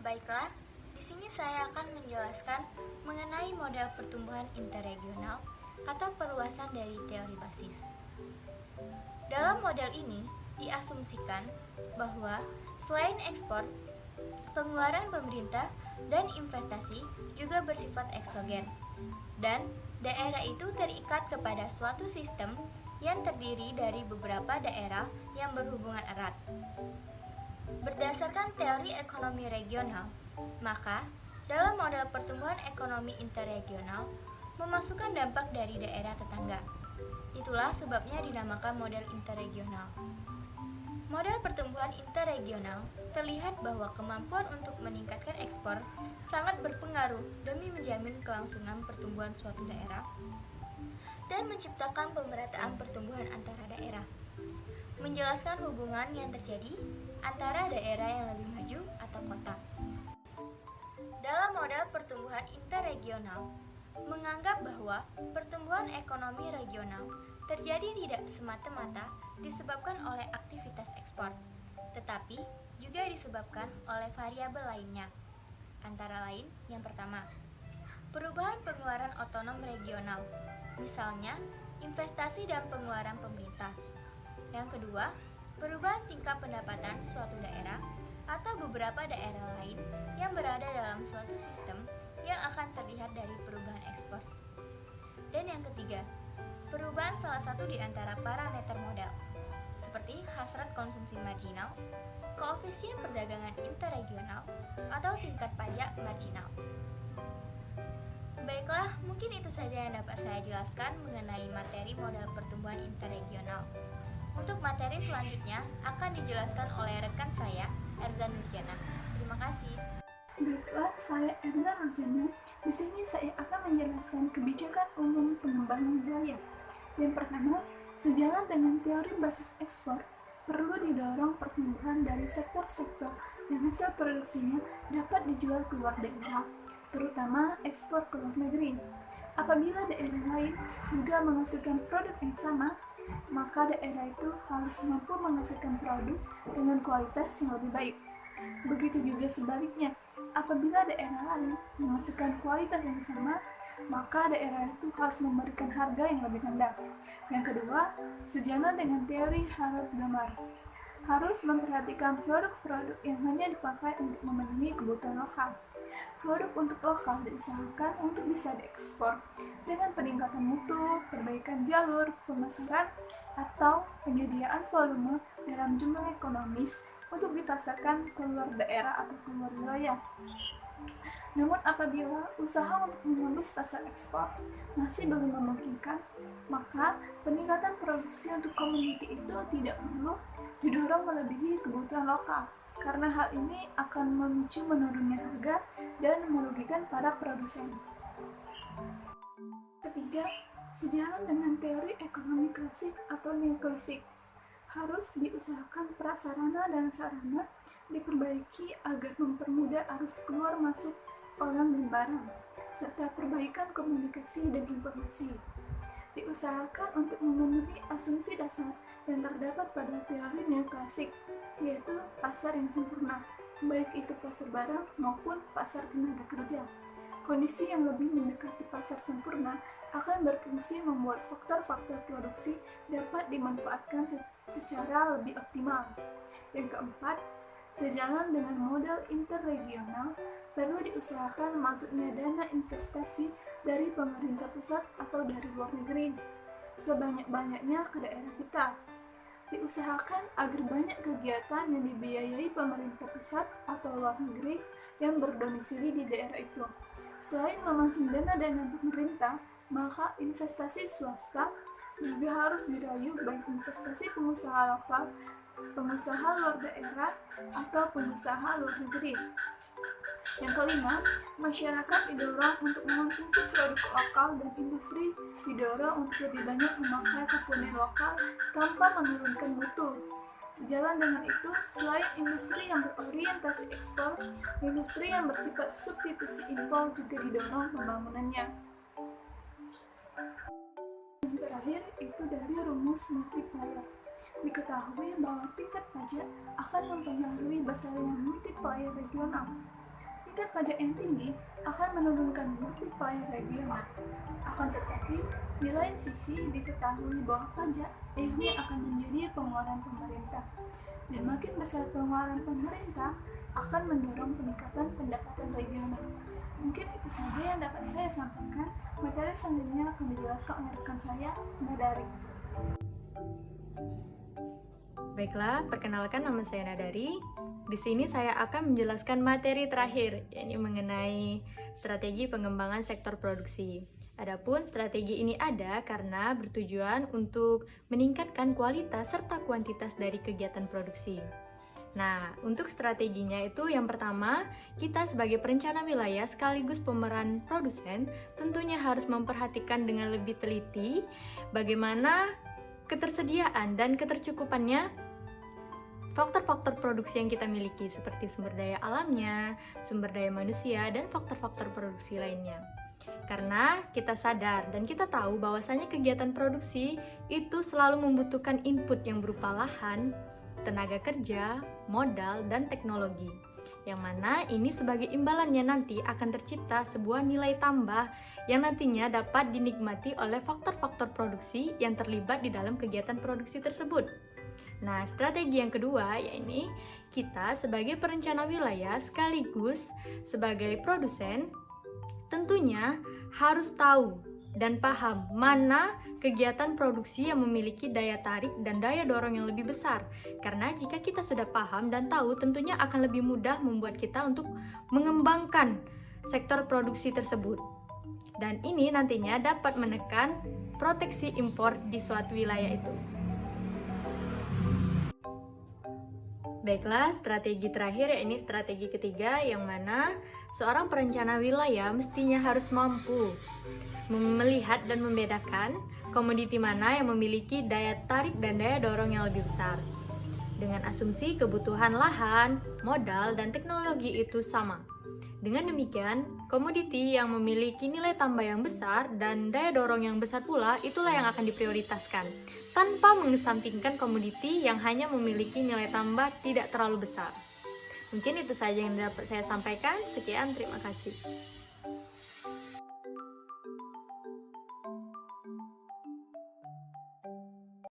Baiklah, di sini saya akan menjelaskan mengenai model pertumbuhan interregional atau perluasan dari teori basis. Dalam model ini, diasumsikan bahwa selain ekspor, pengeluaran pemerintah dan investasi juga bersifat eksogen, dan daerah itu terikat kepada suatu sistem yang terdiri dari beberapa daerah yang berhubungan erat. Berdasarkan teori ekonomi regional, maka dalam model pertumbuhan ekonomi interregional memasukkan dampak dari daerah tetangga. Itulah sebabnya dinamakan model interregional. Model pertumbuhan interregional terlihat bahwa kemampuan untuk meningkatkan ekspor sangat berpengaruh demi menjamin kelangsungan pertumbuhan suatu daerah dan menciptakan pemerataan pertumbuhan antara daerah. Menjelaskan hubungan yang terjadi antara daerah yang lebih maju atau kota. Dalam model pertumbuhan interregional, menganggap bahwa pertumbuhan ekonomi regional terjadi tidak semata-mata disebabkan oleh aktivitas ekspor, tetapi juga disebabkan oleh variabel lainnya. Antara lain, yang pertama, perubahan pengeluaran otonom regional, misalnya investasi dan pengeluaran pemerintah. Yang kedua, perubahan tingkat pendapatan suatu daerah atau beberapa daerah lain yang berada dalam suatu sistem yang akan terlihat dari perubahan ekspor. Dan yang ketiga, perubahan salah satu di antara parameter modal, seperti hasrat konsumsi marginal, koefisien perdagangan interregional, atau tingkat pajak marginal. Baiklah, mungkin itu saja yang dapat saya jelaskan mengenai materi model pertumbuhan interregional. Untuk materi selanjutnya akan dijelaskan oleh rekan saya, Erza Nurjana. Terima kasih. Baiklah, saya Erza Nurjana. Di sini saya akan menjelaskan kebijakan umum pengembangan wilayah. Yang pertama, sejalan dengan teori basis ekspor, perlu didorong pertumbuhan dari sektor-sektor yang hasil produksinya dapat dijual keluar daerah, terutama ekspor ke luar negeri. Apabila daerah lain juga menghasilkan produk yang sama, maka daerah itu harus mampu menghasilkan produk dengan kualitas yang lebih baik. Begitu juga sebaliknya, apabila daerah lain menghasilkan kualitas yang sama, maka daerah itu harus memberikan harga yang lebih rendah. Yang kedua, sejalan dengan teori Harold Gamar, harus memperhatikan produk-produk yang hanya dipakai untuk memenuhi kebutuhan lokal. Produk untuk lokal diusahakan untuk bisa diekspor dengan peningkatan mutu, perbaikan jalur, pemasaran, atau penyediaan volume dalam jumlah ekonomis untuk dipasarkan ke luar daerah atau ke luar wilayah. Namun apabila usaha untuk menembus pasar ekspor masih belum memungkinkan, maka peningkatan produksi untuk komoditi itu tidak perlu didorong melebihi kebutuhan lokal, karena hal ini akan memicu menurunnya harga dan merugikan para produsen. Ketiga, sejalan dengan teori ekonomi klasik atau neoklasik, harus diusahakan prasarana dan sarana diperbaiki agar mempermudah arus keluar masuk orang dan barang, serta perbaikan komunikasi dan informasi. Diusahakan untuk memenuhi asumsi dasar yang terdapat pada teori neoklasik, yaitu pasar yang sempurna, baik itu pasar barang maupun pasar tenaga kerja. Kondisi yang lebih mendekati pasar sempurna akan berfungsi membuat faktor-faktor produksi dapat dimanfaatkan secara lebih optimal. Yang keempat, sejalan dengan model interregional, perlu diusahakan masuknya dana investasi dari pemerintah pusat atau dari luar negeri sebanyak-banyaknya ke daerah kita. Diusahakan agar banyak kegiatan yang dibiayai pemerintah pusat atau luar negeri yang berdomisili di daerah itu. Selain memancing dana-dana pemerintah, maka investasi swasta juga harus dirayu, baik investasi pengusaha lokal, pengusaha luar daerah, atau pengusaha luar negeri. Yang kelima, masyarakat didorong untuk mengonsumsi produk lokal dan industri didorong untuk lebih banyak memakai komponen lokal tanpa menurunkan mutu. Sejalan dengan itu, selain industri yang berorientasi ekspor, industri yang bersifat substitusi impor juga didorong pembangunannya. Yang terakhir itu dari rumus multiplier. Diketahui bahwa tingkat pajak akan mempengaruhi besaran multiplier regional. Tingkat pajak yang tinggi akan menurunkan mutu upaya regional. Akan tetapi, di lain sisi diketahui bahwa pajak ini akan menjadi pengeluaran pemerintah. Dan makin besar pengeluaran pemerintah akan mendorong peningkatan pendapatan regional. Mungkin itu saja yang dapat saya sampaikan. Materi selanjutnya akan dijelaskan oleh rekan saya, Nadari. Baiklah, perkenalkan nama saya Nadari. Di sini saya akan menjelaskan materi terakhir, yakni mengenai strategi pengembangan sektor produksi. Adapun strategi ini ada karena bertujuan untuk meningkatkan kualitas serta kuantitas dari kegiatan produksi. Nah, untuk strateginya itu yang pertama, kita sebagai perencana wilayah sekaligus pemeran produsen tentunya harus memperhatikan dengan lebih teliti bagaimana ketersediaan dan ketercukupannya faktor-faktor produksi yang kita miliki seperti sumber daya alamnya, sumber daya manusia, dan faktor-faktor produksi lainnya. Karena kita sadar dan kita tahu bahwasanya kegiatan produksi itu selalu membutuhkan input yang berupa lahan, tenaga kerja, modal, dan teknologi. Yang mana ini sebagai imbalannya nanti akan tercipta sebuah nilai tambah yang nantinya dapat dinikmati oleh faktor-faktor produksi yang terlibat di dalam kegiatan produksi tersebut. Nah, strategi yang kedua yaitu kita sebagai perencana wilayah sekaligus sebagai produsen tentunya harus tahu dan paham mana kegiatan produksi yang memiliki daya tarik dan daya dorong yang lebih besar. Karena jika kita sudah paham dan tahu, tentunya akan lebih mudah membuat kita untuk mengembangkan sektor produksi tersebut. Dan ini nantinya dapat menekan proteksi impor di suatu wilayah itu. Baiklah, strategi terakhir yakni strategi ketiga yang mana seorang perencana wilayah mestinya harus mampu melihat dan membedakan komoditi mana yang memiliki daya tarik dan daya dorong yang lebih besar. Dengan asumsi kebutuhan lahan, modal, dan teknologi itu sama. Dengan demikian, komoditi yang memiliki nilai tambah yang besar dan daya dorong yang besar pula itulah yang akan diprioritaskan, tanpa mengesampingkan komoditi yang hanya memiliki nilai tambah tidak terlalu besar. Mungkin itu saja yang dapat saya sampaikan. Sekian, terima kasih.